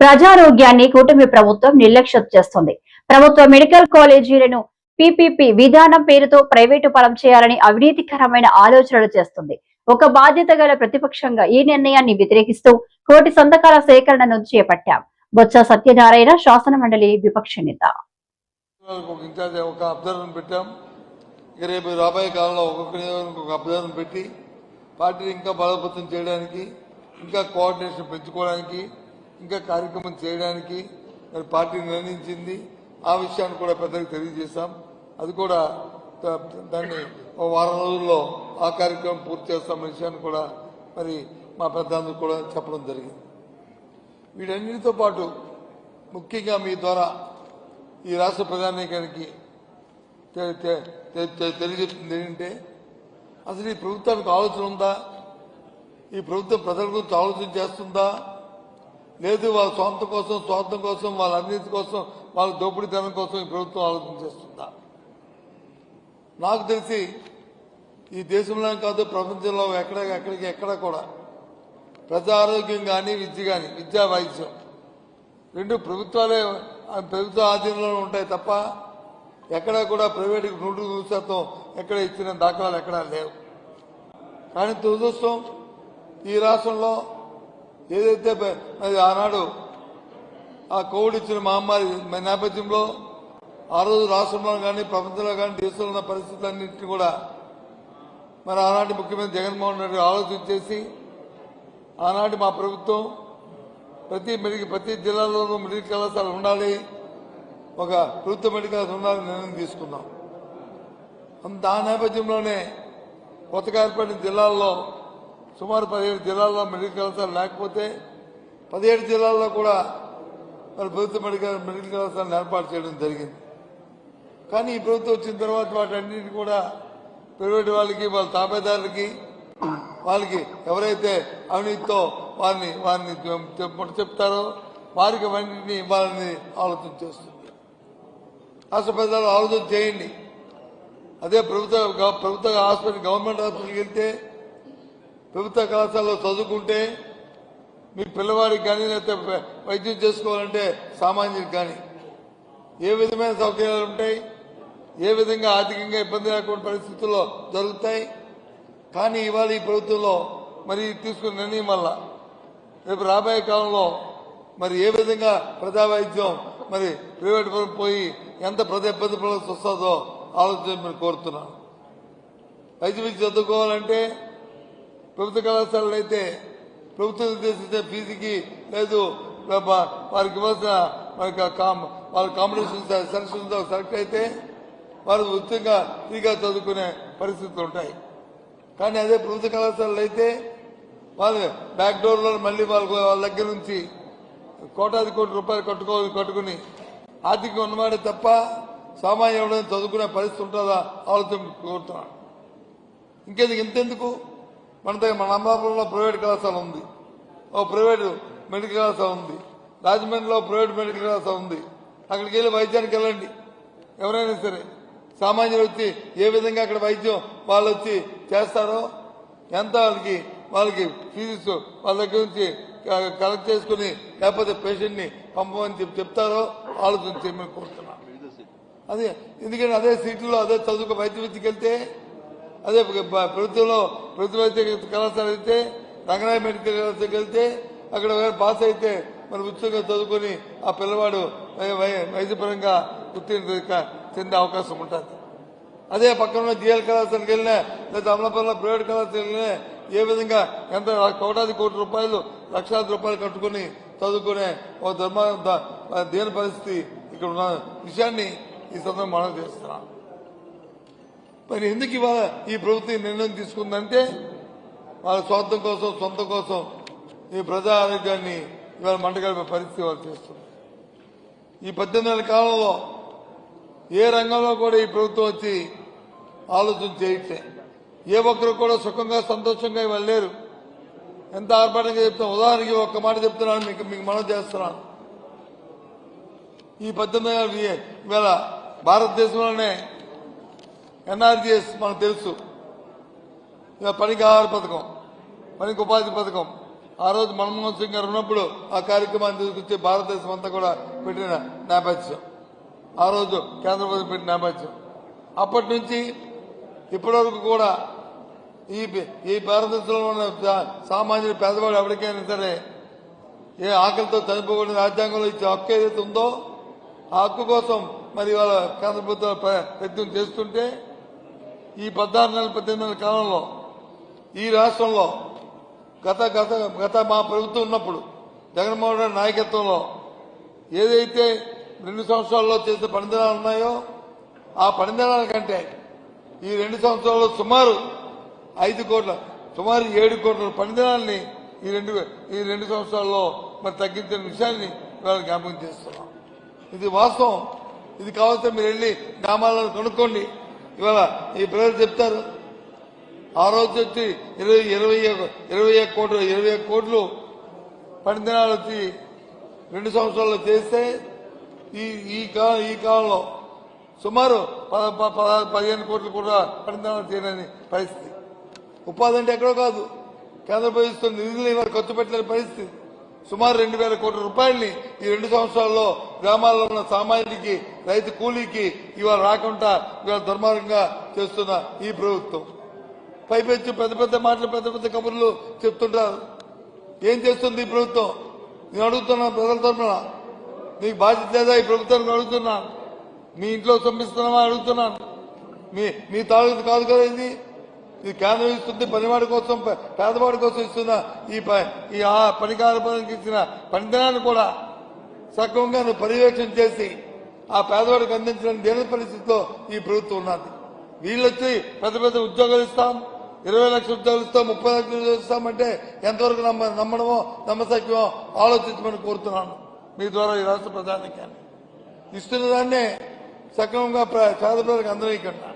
ప్రజారోగ్యాన్ని కూటమి ప్రభుత్వం నిర్లక్ష్యం చేస్తుంది. ప్రభుత్వ మెడికల్ కాలేజీలను పీపీపీ విధానం పేరుతో ప్రైవేటు పరం చేయాలని అవినీతికరమైన ఆలోచనలు చేస్తుంది. ఒక బాధ్యత గల ప్రతిపక్షంగా ఈ నిర్ణయాన్ని వ్యతిరేకిస్తూ కోటి సంతకాల సేకరణను చేపట్టాం. బొత్స సత్యనారాయణ శాసన మండలి విపక్ష నేత. రేపు రాబోయే కాలంలో ఒక్కొక్క అభ్యర్థన పెట్టి పార్టీని ఇంకా బలోపేతం చేయడానికి, ఇంకా కోఆర్డినేషన్ పెంచుకోవడానికి, ఇంకా కార్యక్రమం చేయడానికి మరి పార్టీ నిర్ణయించింది. ఆ విషయాన్ని కూడా పెద్దలకు తెలియజేశాం. అది కూడా దాన్ని వారం రోజుల్లో ఆ కార్యక్రమం పూర్తి చేస్తామనే విషయాన్ని కూడా మరి మా పెద్దలందరూ కూడా చెప్పడం జరిగింది. వీటన్నిటితో పాటు ముఖ్యంగా మీ ద్వారా ఈ రాష్ట్ర ప్రధానికానికి తెలియజేస్తుంది ఏంటంటే, అసలు ఈ ప్రభుత్వానికి ఆలోచన ఉందా? ఈ ప్రభుత్వం ప్రజల గురించి ఆలోచన చేస్తుందా? లేదు వాళ్ళ స్వార్థం కోసం వాళ్ళ అవినీతి కోసం వాళ్ళ దోపిడీతనం కోసం ఈ ప్రభుత్వం ఆలోచన చేస్తుందా? నాకు తెలిసి ఈ దేశంలో కాదు ప్రపంచంలో ఎక్కడా కూడా ప్రజా ఆరోగ్యం కానీ విద్యా వైద్యం రెండు ప్రభుత్వ ఆధీనంలో ఉంటాయి తప్ప ఎక్కడా కూడా ప్రైవేటుకి 100% ఎక్కడ ఇచ్చిన దాఖలాలు ఎక్కడా లేవు. కానీ దురదృష్టం ఈ రాష్ట్రంలో ఏదైతే మరి ఆనాడు ఆ కోవిడ్ ఇచ్చిన మహమ్మారి నేపథ్యంలో ఆ రోజు రాష్ట్రంలో కానీ ప్రపంచంలో కానీ దేశంలో ఉన్న పరిస్థితులన్నింటినీ కూడా మరి ఆనాటి ముఖ్యమంత్రి జగన్మోహన్ రెడ్డి ఆలోచన చేసి ఆనాటి మా ప్రభుత్వం ప్రతి జిల్లాలోనూ మెడికల్ కళాశాల ఉండాలి, ఒక ప్రభుత్వ మెడికల్ కళాశాల ఉండాలని నిర్ణయం తీసుకున్నాం. ఆ నేపథ్యంలోనే కొత్తగా ఏర్పడిన జిల్లాల్లో సుమారు 17 జిల్లాల్లో మెడికల్ కళాశాల లేకపోతే 17 జిల్లాల్లో కూడా మరి ప్రభుత్వ మెడికల్ కళాశాలను ఏర్పాటు చేయడం జరిగింది. కానీ ఈ ప్రభుత్వం వచ్చిన తర్వాత వాటన్నింటినీ కూడా ప్రైవేటు వాళ్ళకి, వాళ్ళ తాబేదారులకి, వాళ్ళకి ఎవరైతే అవినీతితో వారిని చెప్తారో వారికి అవన్నింటినీ ఇవ్వాలని ఆలోచన చేస్తుంది. రాష్ట్ర ప్రజలు ఆలోచన చేయండి. అదే ప్రభుత్వ హాస్పిటల్, గవర్నమెంట్ హాస్పిటల్కి వెళ్తే, ప్రభుత్వ కళాశాలలో చదువుకుంటే మీ పిల్లవాడికి కానీ లేకపోతే వైద్యం చేసుకోవాలంటే సామాన్యుడికి కానీ ఏ విధమైన సౌకర్యాలు ఉంటాయి, ఏ విధంగా ఆర్థికంగా ఇబ్బంది లేకుండా పరిస్థితుల్లో జరుగుతాయి. కానీ ఇవాళ ఈ ప్రభుత్వంలో మరి తీసుకున్న నిర్ణయం వల్ల రేపు రాబోయే కాలంలో మరి ఏ విధంగా ప్రజా వైద్యం మరి ప్రైవేట్ పరం పోయి ఎంత ప్రజా ఇబ్బంది పడాల్సి వస్తుందో ఆలోచన కోరుతున్నాను. వైద్య విద్య చదువుకోవాలంటే ప్రభుత్వ కళాశాలలు అయితే ప్రభుత్వం నిర్దేశించే ఫీజుకి లేదు వారికి ఇవ్వాల్సిన వాళ్ళ కాంపిటీషన్ సెలక్షన్ సెలెక్ట్ అయితే వారు ఉచితంగా ఫ్రీగా చదువుకునే పరిస్థితులు ఉంటాయి. కానీ అదే ప్రభుత్వ కళాశాలలు అయితే వాళ్ళు బ్యాక్ డోర్లో మళ్ళీ వాళ్ళ దగ్గర నుంచి కోటాది కోటి రూపాయలు కట్టుకుని ఆర్థికంగా ఉన్నవాడే తప్ప సామాన్య ఎవరైనా చదువుకునే పరిస్థితి ఉంటుందా ఆలోచన కోరుతున్నాను. ఇంతెందుకు మన అమలాపురంలో ప్రైవేట్ కళాశాల ఉంది, ఓ ప్రైవేటు మెడికల్ కళాశాల ఉంది, రాజమండ్రిలో ప్రైవేట్ మెడికల్ కళాశాల ఉంది. అక్కడికి వెళ్ళి వైద్యానికి వెళ్ళండి. ఎవరైనా సరే సామాన్యులు వచ్చి ఏ విధంగా అక్కడ వైద్యం వాళ్ళు వచ్చి చేస్తారో, ఎంత వాళ్ళకి ఫీజు వాళ్ళ దగ్గర నుంచి కలెక్ట్ చేసుకుని లేకపోతే పేషెంట్ ని పంపమని చెప్తారో ఆలోచన చేయమని కోరుతున్నాను. అదే ఎందుకంటే అదే సీట్లలో అదే చదువుకు వైద్య విద్యకి వెళ్తే, అదే ప్రభుత్వ వైద్య కళాశాల అయితే రంగనాయ మెడికల్ కళాశాలకి వెళ్తే అక్కడ పాస్ అయితే మరి ఉచితంగా చదువుకొని ఆ పిల్లవాడు వైద్యపరంగా ఉత్తీర్ణత చెందే అవకాశం ఉంటుంది. అదే పక్కన జిఎల్ కళాశాలకు వెళ్ళినా లేదా అమలాపురంలో ప్రైవేట్ కళాశాలకు వెళ్ళినా ఏ విధంగా ఎంత కోటాది కోటి రూపాయలు లక్షలాది రూపాయలు కట్టుకుని చదువుకునే ఓ దేని పరిస్థితి ఇక్కడ ఉన్న విషయాన్ని ఈ సందర్భంగా మనం చేస్తున్నాం. మరి ఎందుకు ఇవాళ ఈ ప్రభుత్వం నిర్ణయం తీసుకుందంటే వాళ్ళ స్వార్థం కోసం, సొంతం కోసం ఈ ప్రజా ఆరోగ్యాన్ని ఇవాళ మంటగలిపే పరిస్థితి వాళ్ళు చేస్తుంది. ఈ 18 నెలల కాలంలో ఏ రంగంలో కూడా ఈ ప్రభుత్వం వచ్చి ఆలోచన చేయట్లే. ఏ ఒక్కరు కూడా సుఖంగా సంతోషంగా ఇవాళ లేరు. ఎంత ఆర్భాటంగా చెప్తాం. ఉదాహరణకి ఒక్క మాట చెప్తున్నాను, మీకు మనం చేస్తున్నాను. ఈ 18 నెలలు ఇవాళ భారతదేశంలోనే ఎన్ఆర్జీఎస్ మనకు తెలుసు, పనికి ఆహార పథకం, పనికి ఉపాధి పథకం, ఆ రోజు మన్మోహన్ సింగ్ గారు ఉన్నప్పుడు ఆ కార్యక్రమాన్ని తీసుకొచ్చి భారతదేశం అంతా కూడా పెట్టిన నేపథ్యం, ఆ రోజు కేంద్ర ప్రభుత్వం పెట్టిన నేపథ్యం. అప్పటి నుంచి ఇప్పటి వరకు కూడా ఈ భారతదేశంలో ఉన్న సామాన్యుడు పేదవాడు ఎవరికైనా సరే ఏ ఆకలితో చనిపోకూడని రాజ్యాంగంలో ఇచ్చే హక్కు ఏదైతే ఉందో ఆ హక్కు కోసం మరి వాళ్ళ కేంద్ర ప్రభుత్వం ప్రయత్నం చేస్తుంటే ఈ 16 నెలల 18 నెలల కాలంలో ఈ రాష్ట్రంలో గత మా ప్రభుత్వం ఉన్నప్పుడు జగన్మోహన్ రెడ్డి నాయకత్వంలో ఏదైతే 2 సంవత్సరాల్లో చేసిన పనిదినాలు ఉన్నాయో ఆ పనిదినాల కంటే ఈ 2 సంవత్సరాల్లో సుమారు 5 కోట్ల సుమారు 7 కోట్ల పనిదినాల్ని ఈ రెండు సంవత్సరాల్లో మరి తగ్గించిన విషయాన్ని ఇవాళ జ్ఞాపకం చేస్తున్నాం. ఇది వాస్తవం. ఇది కావాల్సిన మీరు వెళ్ళి గ్రామాలను కొనుక్కోండి. ఇవాళ ఈ ప్రజలు చెప్తారు ఆ రోజు వచ్చి 21 కోట్లు పనిదినాలు వచ్చి 2 సంవత్సరాల్లో చేస్తే ఈ కాలంలో సుమారు 15 కోట్లు కూడా పనిదినాలు చేయలేని పరిస్థితి. ఉపాధి అంటే ఎక్కడో కాదు, కేంద్ర ప్రభుత్వం నిధులు ఇవాళ ఖర్చు పెట్టలేని పరిస్థితి. సుమారు 2,000 కోట్ల రూపాయలని ఈ 2 సంవత్సరాల్లో గ్రామాల్లో ఉన్న సామాన్యుడికి రైతు కూలీకి ఇవాళ రాకుండా ఇవాళ దుర్మార్గంగా చేస్తున్న ఈ ప్రభుత్వం పైపెచ్చు పెద్ద పెద్ద మాటలు పెద్ద పెద్ద కబుర్లు చెప్తుంటారు. ఏం చేస్తుంది ఈ ప్రభుత్వం? నేను అడుగుతున్నాను ప్రజల తరఫున, మీకు బాధ్యత లేదా ఈ ప్రభుత్వానికి అడుగుతున్నాను. మీ ఇంట్లో పంపిస్తున్నామా అడుగుతున్నాను. మీ తాలూకు కాదు కదా ఇది కేంద్రం ఇస్తుంది పనివాడి కోసం పేదవాడి కోసం ఇస్తున్న ఈ పనికార పనికి ఇచ్చిన పనిదినాన్ని కూడా సక్రమంగా నువ్వు పర్యవేక్షణ చేసి ఆ పేదవాడికి అందించిన దేని పరిస్థితిలో ఈ ప్రభుత్వం ఉన్నది. వీళ్ళొచ్చి పెద్ద పెద్ద ఉద్యోగాలు ఇస్తాం, 20 లక్షల ఉద్యోగాలు ఇస్తాం, 30 లక్షల ఉద్యోగాలు ఇస్తామంటే ఎంతవరకు నమ్మడమో నమ్మశక్యమో ఆలోచించమని కోరుతున్నాను మీ ద్వారా ఈ రాష్ట్ర ప్రధానికాన్ని. ఇస్తున్న దాన్నే సక్రమంగా పేద ప్రజలకు అందరికన్నా